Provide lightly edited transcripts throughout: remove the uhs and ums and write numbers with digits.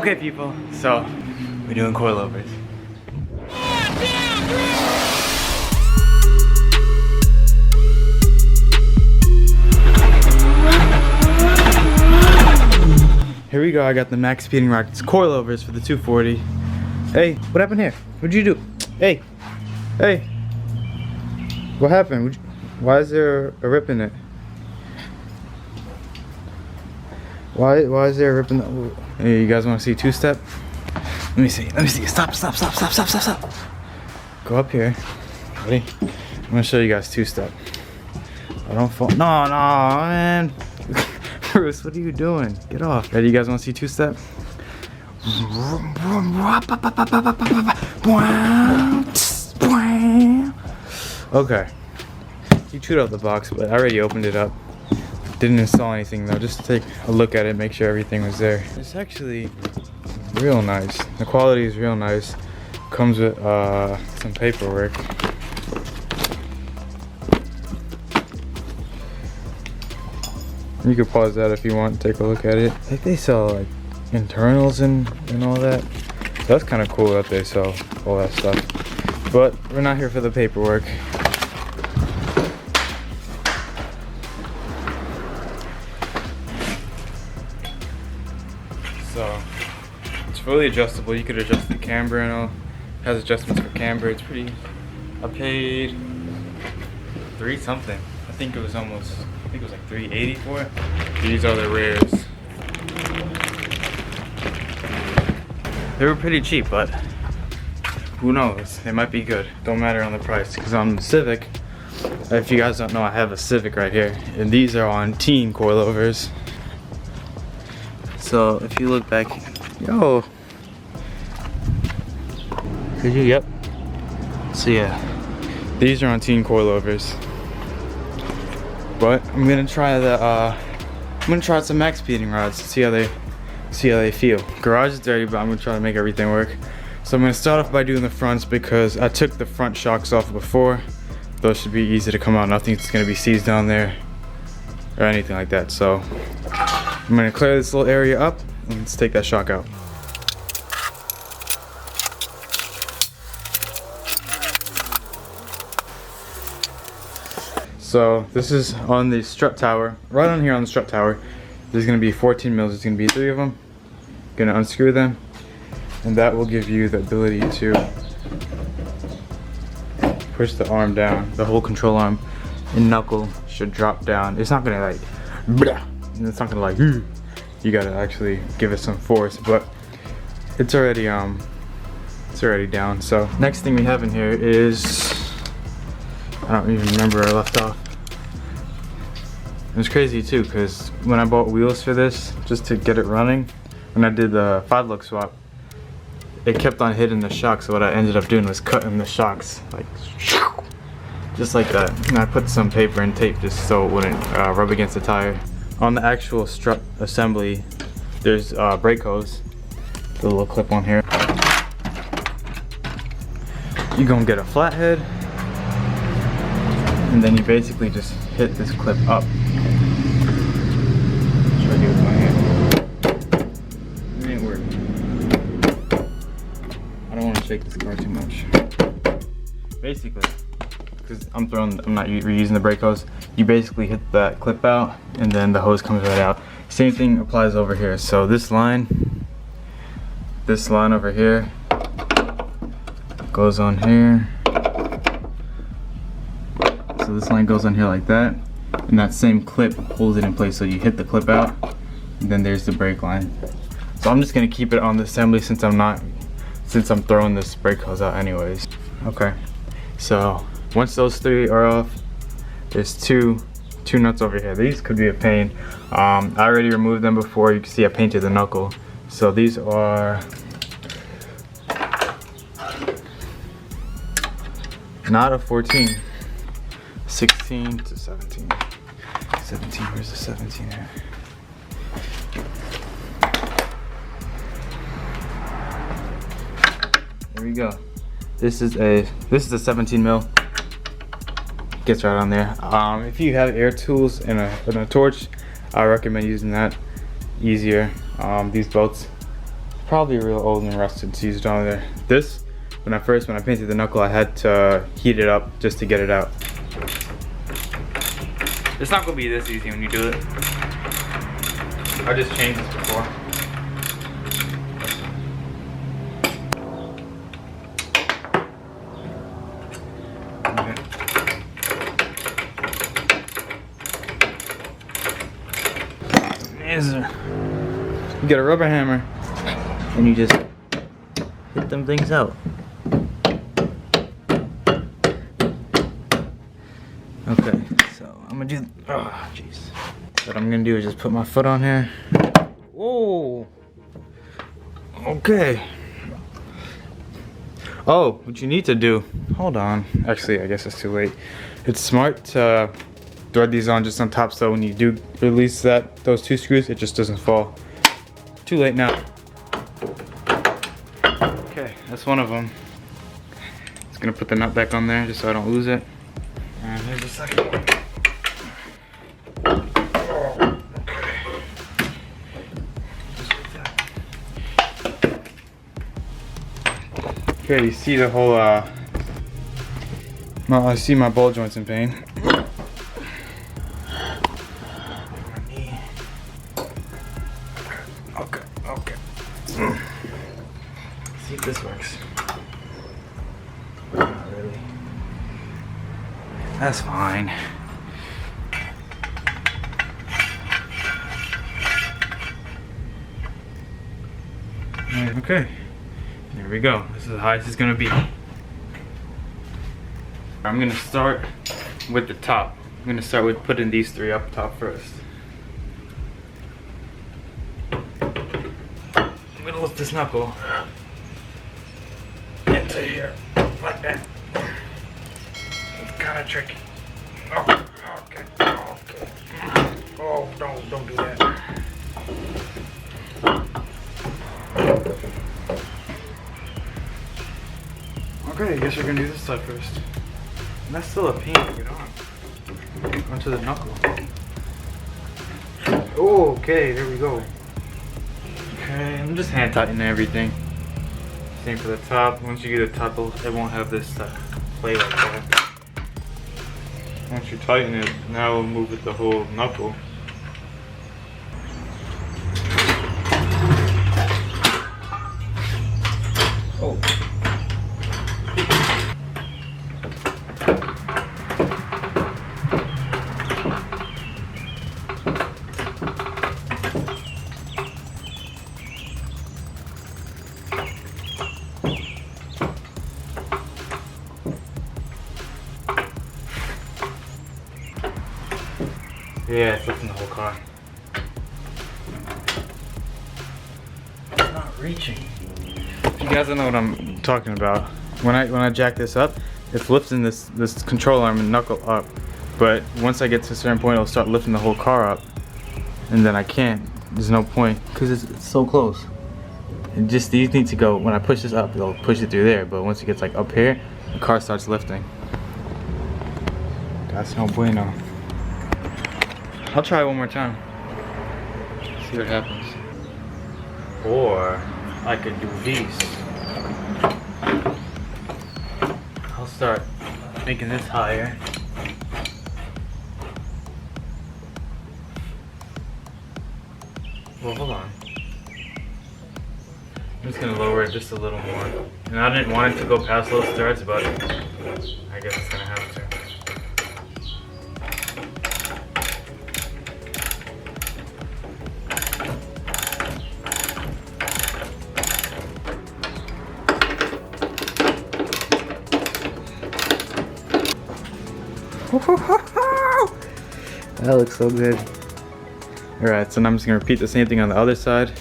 Okay people, so we're doing coilovers. Here we go, I got the MAXPEEDINGRODS coilovers for the 240. Hey, what happened here? What'd you do? Hey, hey. What happened? Why is there a rip in it? Why is there a rip in the... Hey, you guys want to see two-step? Let me see. Stop. Go up here. Ready? I'm gonna show you guys two-step. I don't fall. No, man. Bruce, what are you doing? Get off. Ready? You guys want to see two-step? Okay. You chewed out the box, but I already opened it up. Didn't install anything though, just to take a look at it, make sure everything was there. It's actually real nice. The quality is real nice. Comes with some paperwork. You could pause that if you want, take a look at it. I think they sell like internals and all that. That's kind of cool that they sell all that stuff. But we're not here for the paperwork. So it's fully adjustable. You could adjust the camber and all. It has adjustments for camber. It's pretty. I paid $3 something. I think it was like $380 for it. These are the rares. They were pretty cheap, but who knows? They might be good. Don't matter on the price. Because on the Civic, if you guys don't know, I have a Civic right here, and these are on teen coilovers. So if you look back, yo, could you? Yep. So yeah, these are on teen coilovers. But I'm gonna try some MAXPEEDINGRODS to see how they feel. Garage is dirty, but I'm gonna try to make everything work. So I'm gonna start off by doing the fronts because I took the front shocks off before. Those should be easy to come out. Nothing's gonna be seized down there or anything like that. So I'm gonna clear this little area up and let's take that shock out. So this is on the strut tower. Right on here on the strut tower, there's gonna be 14 mils. There's gonna be 3 of them. Gonna unscrew them, and that will give you the ability to push the arm down. The whole control arm and knuckle should drop down. It's not gonna like, it's not gonna like, you gotta actually give it some force, but it's already down. So next thing we have in here is, I don't even remember where I left off. It was crazy too, because when I bought wheels for this, just to get it running, when I did the 5-lug swap, it kept on hitting the shocks. So what I ended up doing was cutting the shocks, like, just like that. And I put some paper and tape just so it wouldn't rub against the tire. On the actual strut assembly, there's brake hose, the little clip on here. You're gonna get a flathead, and then you basically just hit this clip up. Show you with my hand. It ain't working. I don't want to shake this car too much. Basically, because I'm not reusing the brake hose. You basically hit that clip out, and then the hose comes right out. Same thing applies over here. So this line over here goes on here. So this line goes on here like that, and that same clip holds it in place. So you hit the clip out, and then there's the brake line. So I'm just gonna keep it on the assembly since I'm throwing this brake hose out anyways. Okay, so once those 3 are off, there's two nuts over here. These could be a pain. I already removed them before. You can see I painted the knuckle. So these are not a 14. 16 to 17. 17, where's the 17 at? There we go. This is a 17 mil. Gets right on there. If you have air tools and a torch, I recommend using that. Easier. These bolts probably real old and rusted seized on there. This, when I painted the knuckle, I had to heat it up just to get it out. It's not gonna be this easy when you do it. I just changed this before. You get a rubber hammer and you just hit them things out. Okay, so I'm gonna do, oh jeez. What I'm gonna do is just put my foot on here. Whoa. Okay. Oh, what you need to do, hold on. Actually, I guess it's too late. It's smart to thread these on just on top so when you do release those 2 screws, it just doesn't fall. Too late now. Okay, that's one of them. Just gonna put the nut back on there just so I don't lose it. And here's the second one. Oh, okay. Just like that. Okay, you see the whole, I see my ball joints in pain. Okay. See if this works. Not really. That's fine. Okay. There we go. This is as high as it's gonna be. I'm gonna start with the top. I'm gonna start with putting these 3 up top first. I'm gonna lift this knuckle into here, like that. It's kind of tricky. Oh, okay, okay. Oh, don't do that. Okay, I guess we're gonna do this side first. And that's still a pain to get on. Onto the knuckle. Oh, okay, there we go. Okay, I'm just hand tightening everything. Same for the top. Once you get the top, it won't have this play like that. Once you tighten it, now we'll move with the whole knuckle. Oh. Yeah, it's lifting the whole car. It's not reaching. If you guys don't know what I'm talking about, when I jack this up, it's lifting this control arm and knuckle up. But once I get to a certain point, it'll start lifting the whole car up, and then I can't. There's no point because it's so close. And just these need to go. When I push this up, it'll push it through there. But once it gets like up here, the car starts lifting. That's no bueno. I'll try one more time. See what happens. Or I could do these. I'll start making this higher. Well, hold on. I'm just gonna lower it just a little more. And I didn't want it to go past those threads, but I guess it's gonna have to. That looks so good. Alright, so now I'm just gonna repeat the same thing on the other side.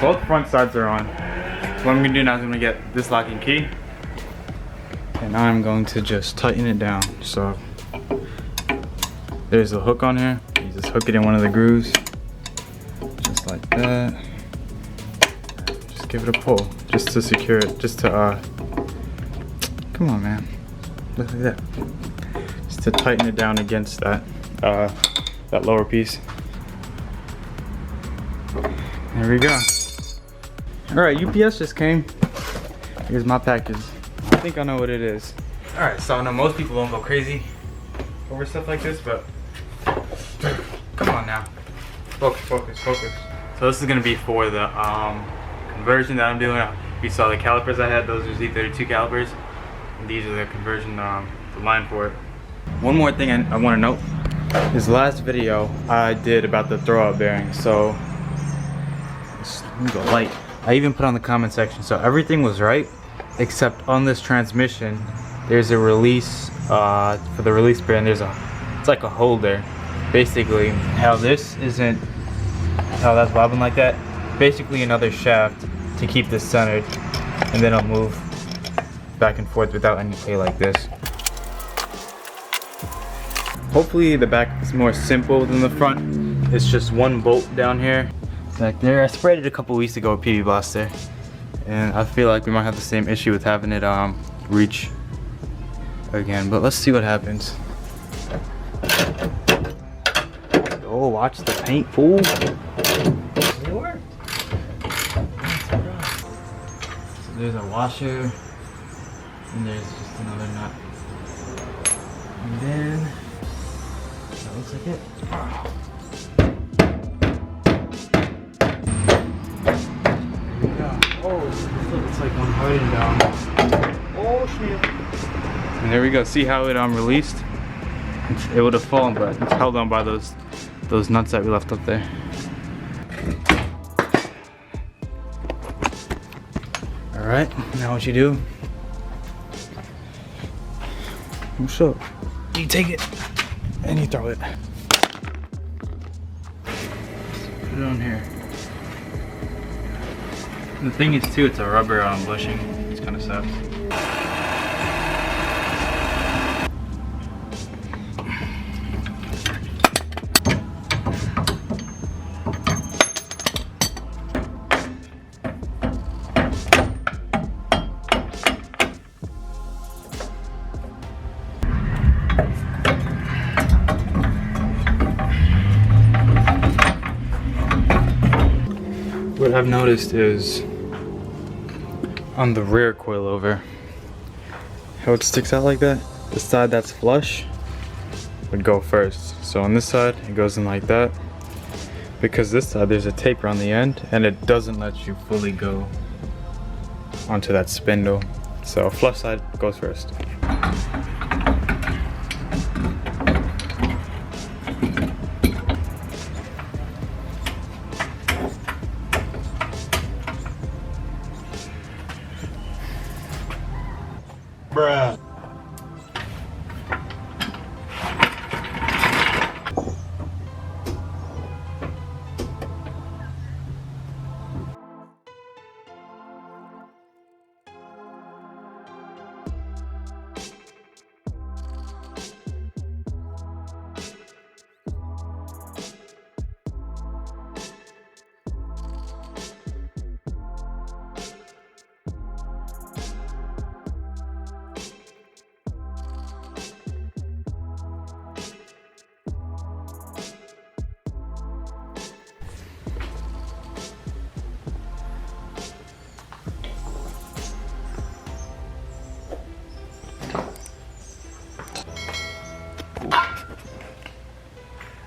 Both front sides are on. What I'm gonna do now is I'm gonna get this locking key, and I'm going to just tighten it down. So there's a hook on here. You just hook it in one of the grooves, just like that. Just give it a pull, just to secure it, just to come on, man, look like that. Just to tighten it down against that that lower piece. There we go. All right, UPS just came. Here's my package. I think I know what it is. All right, so I know most people won't go crazy over stuff like this, but come on now. Focus, focus, focus. So this is gonna be for the conversion that I'm doing. You saw the calipers I had, those are Z32 calipers. And these are the conversion, the line for it. One more thing I wanna note is the last video I did about the throwout bearing. So, let me go light. I even put on the comment section, so everything was right, except on this transmission, there's a release, for the release bearing, it's like a holder. Basically, how this isn't, how that's bobbing like that, basically another shaft to keep this centered, and then it'll move back and forth without any play like this. Hopefully the back is more simple than the front. It's just one bolt down here, back there. I sprayed it a couple weeks ago with PB Blaster, and I feel like we might have the same issue with having it reach again, but let's see what happens. Oh, watch the paint, fool. So there's a washer, and there's just another nut, and then that looks like it. There we go. Oh, it's like one hardened down. Oh shit. And there we go. See how it released? It would have fallen, but it's held on by those nuts that we left up there. All right, now what you do? What's up? You take it and you throw it. Put it on here. And the thing is too, it's a rubber bushing. It's kind of sucks. What I've noticed is on the rear coilover, how it sticks out like that, the side that's flush would go first. So on this side, it goes in like that, because this side there's a taper on the end and it doesn't let you fully go onto that spindle. So flush side goes first. Bruh.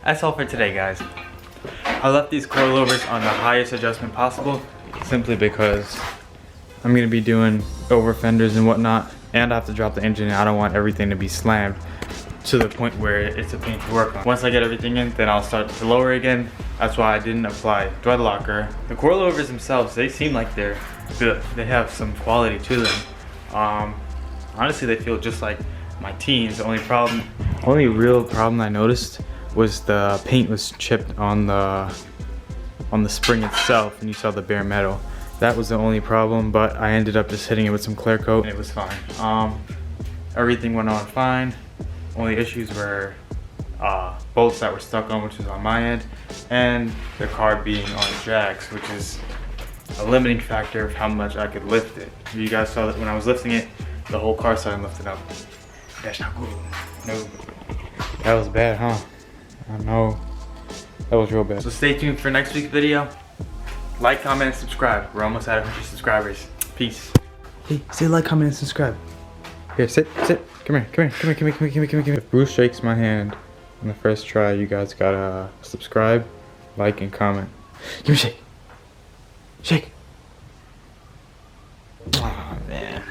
That's all for today, guys. I left these coilovers on the highest adjustment possible simply because I'm gonna be doing over fenders and whatnot, and I have to drop the engine, and I don't want everything to be slammed to the point where it's a pain to work on. Once I get everything in, then I'll start to lower again. That's why I didn't apply thread locker. The coilovers themselves, they seem like they're good. They have some quality to them. Honestly, they feel just like my teens. The only real problem I noticed was the paint was chipped on the on the spring itself and you saw the bare metal. That was the only problem, but I ended up just hitting it with some clear coat and it was fine. Everything went on fine. Only issues were bolts that were stuck on, which is on my end, and the car being on jacks, which is a limiting factor of how much I could lift it. You guys saw that when I was lifting it, the whole car started lifting up. That's not good. No. That was bad, huh? I know. That was real bad. So stay tuned for next week's video. Like, comment, and subscribe. We're almost at 100 subscribers. Peace. Hey, say like, comment, and subscribe. Here, sit. Come here. If Bruce shakes my hand on the first try, you guys gotta subscribe, like, and comment. Give me a shake. Shake. Oh, man.